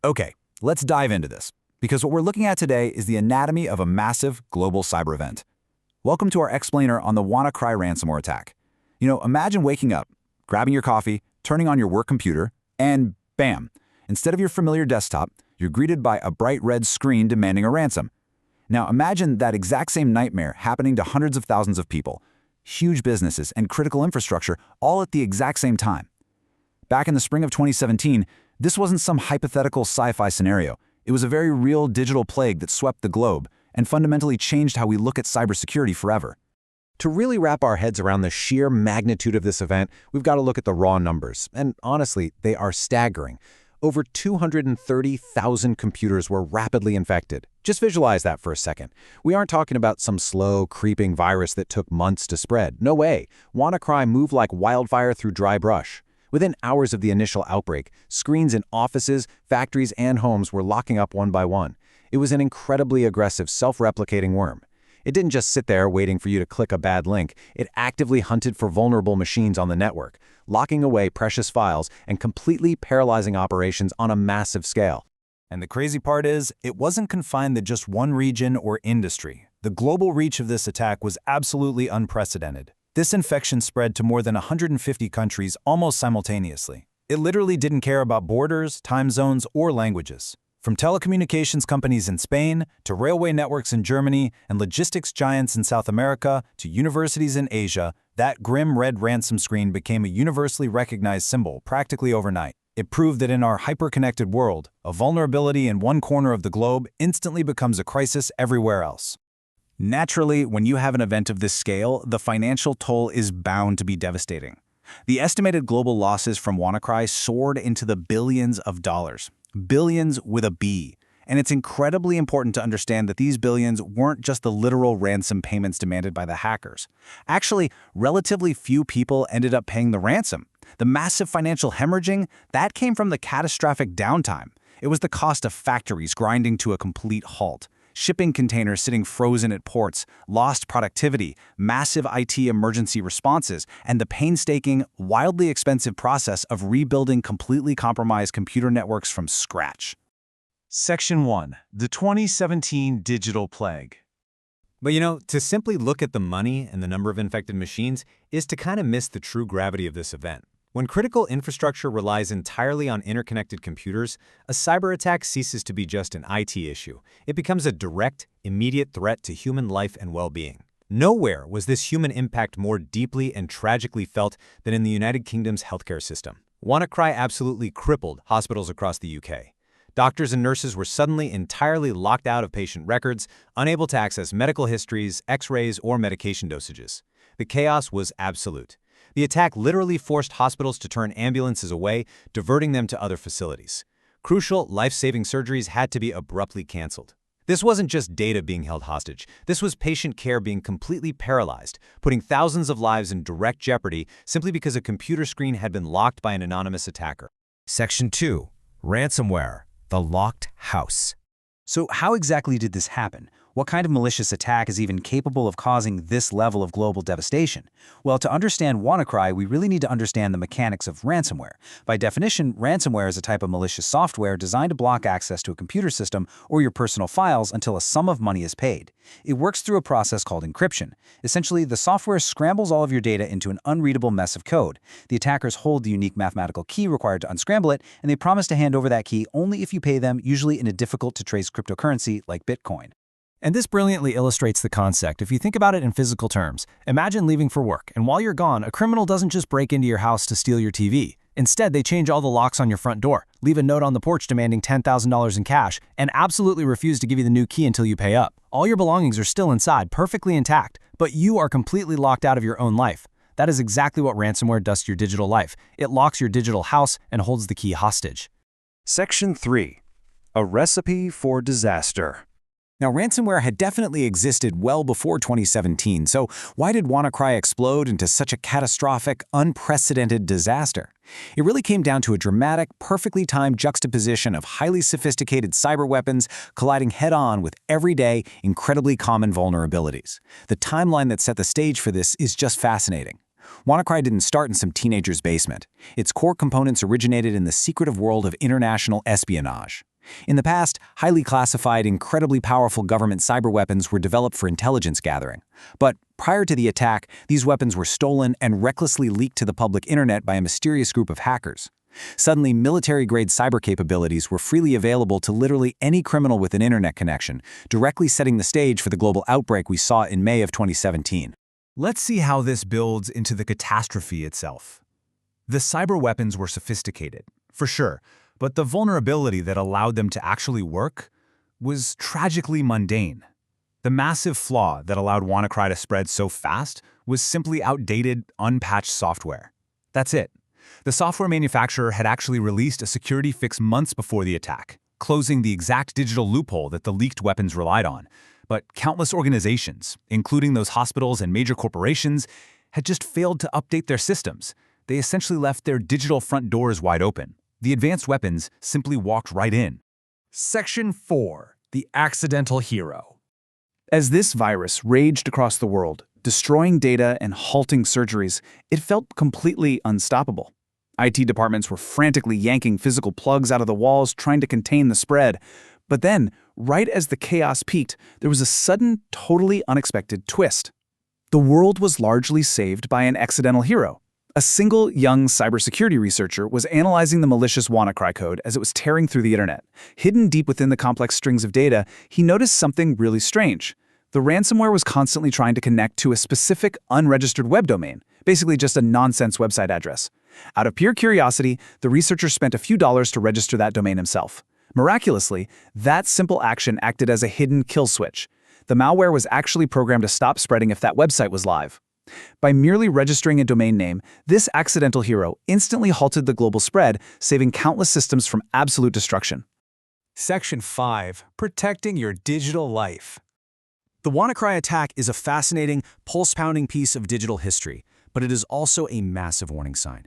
Okay, let's dive into this, because what we're looking at today is the anatomy of a massive global cyber event. Welcome to our explainer on the WannaCry ransomware attack. Imagine waking up, grabbing your coffee, turning on your work computer, and bam, instead of your familiar desktop, you're greeted by a bright red screen demanding a ransom. Now imagine that exact same nightmare happening to hundreds of thousands of people, huge businesses and critical infrastructure all at the exact same time. Back in the spring of 2017, this wasn't some hypothetical sci-fi scenario. It was a very real digital plague that swept the globe and fundamentally changed how we look at cybersecurity forever. To really wrap our heads around the sheer magnitude of this event, we've got to look at the raw numbers. And honestly, they are staggering. Over 230,000 computers were rapidly infected. Just visualize that for a second. We aren't talking about some slow, creeping virus that took months to spread. No way. WannaCry moved like wildfire through dry brush. Within hours of the initial outbreak, screens in offices, factories, and homes were locking up one by one. It was an incredibly aggressive, self-replicating worm. It didn't just sit there waiting for you to click a bad link. It actively hunted for vulnerable machines on the network, locking away precious files and completely paralyzing operations on a massive scale. And the crazy part is, it wasn't confined to just one region or industry. The global reach of this attack was absolutely unprecedented. This infection spread to more than 150 countries almost simultaneously. It literally didn't care about borders, time zones, or languages. From telecommunications companies in Spain, to railway networks in Germany, and logistics giants in South America, to universities in Asia, that grim red ransom screen became a universally recognized symbol practically overnight. It proved that in our hyper-connected world, a vulnerability in one corner of the globe instantly becomes a crisis everywhere else. Naturally, when you have an event of this scale, the financial toll is bound to be devastating. The estimated global losses from WannaCry soared into the billions of dollars. Billions with a B. And it's incredibly important to understand that these billions weren't just the literal ransom payments demanded by the hackers. Actually, relatively few people ended up paying the ransom. The massive financial hemorrhaging, that came from the catastrophic downtime. It was the cost of factories grinding to a complete halt, shipping containers sitting frozen at ports, lost productivity, massive IT emergency responses, and the painstaking, wildly expensive process of rebuilding completely compromised computer networks from scratch. Section 1. The 2017 Digital Plague. But to simply look at the money and the number of infected machines is to kind of miss the true gravity of this event. When critical infrastructure relies entirely on interconnected computers, a cyber attack ceases to be just an IT issue. It becomes a direct, immediate threat to human life and well-being. Nowhere was this human impact more deeply and tragically felt than in the United Kingdom's healthcare system. WannaCry absolutely crippled hospitals across the UK. Doctors and nurses were suddenly entirely locked out of patient records, unable to access medical histories, x-rays, or medication dosages. The chaos was absolute. The attack literally forced hospitals to turn ambulances away, diverting them to other facilities. Crucial, life-saving surgeries had to be abruptly canceled. This wasn't just data being held hostage. This was patient care being completely paralyzed, putting thousands of lives in direct jeopardy simply because a computer screen had been locked by an anonymous attacker. Section 2. Ransomware. The Locked House. So how exactly did this happen? What kind of malicious attack is even capable of causing this level of global devastation? Well, to understand WannaCry, we really need to understand the mechanics of ransomware. By definition, ransomware is a type of malicious software designed to block access to a computer system or your personal files until a sum of money is paid. It works through a process called encryption. Essentially, the software scrambles all of your data into an unreadable mess of code. The attackers hold the unique mathematical key required to unscramble it, and they promise to hand over that key only if you pay them, usually in a difficult-to-trace cryptocurrency like Bitcoin. And this brilliantly illustrates the concept if you think about it in physical terms. Imagine leaving for work, and while you're gone, a criminal doesn't just break into your house to steal your TV. Instead, they change all the locks on your front door, leave a note on the porch demanding $10,000 in cash, and absolutely refuse to give you the new key until you pay up. All your belongings are still inside, perfectly intact, but you are completely locked out of your own life. That is exactly what ransomware does to your digital life. It locks your digital house and holds the key hostage. Section 3. A Recipe for Disaster. Now, ransomware had definitely existed well before 2017, so why did WannaCry explode into such a catastrophic, unprecedented disaster? It really came down to a dramatic, perfectly timed juxtaposition of highly sophisticated cyber weapons colliding head-on with everyday, incredibly common vulnerabilities. The timeline that set the stage for this is just fascinating. WannaCry didn't start in some teenager's basement. Its core components originated in the secretive world of international espionage. In the past, highly classified, incredibly powerful government cyber weapons were developed for intelligence gathering. But prior to the attack, these weapons were stolen and recklessly leaked to the public internet by a mysterious group of hackers. Suddenly, military-grade cyber capabilities were freely available to literally any criminal with an internet connection, directly setting the stage for the global outbreak we saw in May of 2017. Let's see how this builds into the catastrophe itself. The cyber weapons were sophisticated, for sure, but the vulnerability that allowed them to actually work was tragically mundane. The massive flaw that allowed WannaCry to spread so fast was simply outdated, unpatched software. That's it. The software manufacturer had actually released a security fix months before the attack, closing the exact digital loophole that the leaked weapons relied on. But countless organizations, including those hospitals and major corporations, had just failed to update their systems. They essentially left their digital front doors wide open. The advanced weapons simply walked right in. Section 4. The Accidental Hero. As this virus raged across the world, destroying data and halting surgeries, it felt completely unstoppable. IT departments were frantically yanking physical plugs out of the walls, trying to contain the spread. But then, right as the chaos peaked, there was a sudden, totally unexpected twist. The world was largely saved by an accidental hero. A single young cybersecurity researcher was analyzing the malicious WannaCry code as it was tearing through the internet. Hidden deep within the complex strings of data, he noticed something really strange. The ransomware was constantly trying to connect to a specific unregistered web domain, basically just a nonsense website address. Out of pure curiosity, the researcher spent a few dollars to register that domain himself. Miraculously, that simple action acted as a hidden kill switch. The malware was actually programmed to stop spreading if that website was live. By merely registering a domain name, this accidental hero instantly halted the global spread, saving countless systems from absolute destruction. Section 5. Protecting your digital life. The WannaCry attack is a fascinating, pulse-pounding piece of digital history, but it is also a massive warning sign.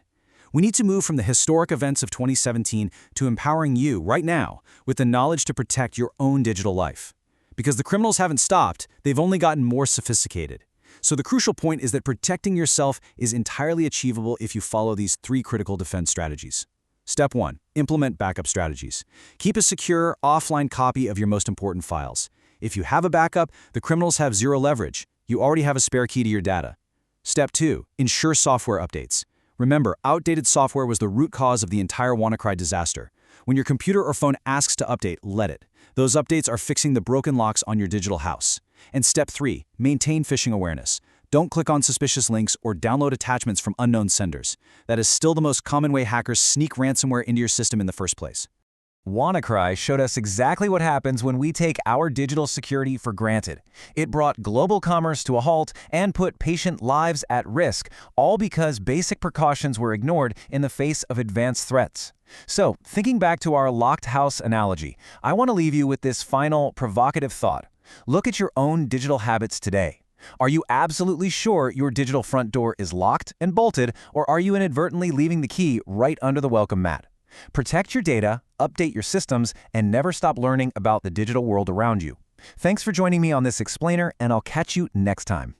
We need to move from the historic events of 2017 to empowering you, right now, with the knowledge to protect your own digital life. Because the criminals haven't stopped, they've only gotten more sophisticated. So the crucial point is that protecting yourself is entirely achievable if you follow these 3 critical defense strategies. Step 1. Implement backup strategies. Keep a secure, offline copy of your most important files. If you have a backup, the criminals have zero leverage. You already have a spare key to your data. Step 2. Ensure software updates. Remember, outdated software was the root cause of the entire WannaCry disaster. When your computer or phone asks to update, let it. Those updates are fixing the broken locks on your digital house. And step 3, maintain phishing awareness. Don't click on suspicious links or download attachments from unknown senders. That is still the most common way hackers sneak ransomware into your system in the first place. WannaCry showed us exactly what happens when we take our digital security for granted. It brought global commerce to a halt and put patient lives at risk, all because basic precautions were ignored in the face of advanced threats. So, thinking back to our locked house analogy, I want to leave you with this final provocative thought. Look at your own digital habits today. Are you absolutely sure your digital front door is locked and bolted, or are you inadvertently leaving the key right under the welcome mat? Protect your data, update your systems, and never stop learning about the digital world around you. Thanks for joining me on this explainer, and I'll catch you next time.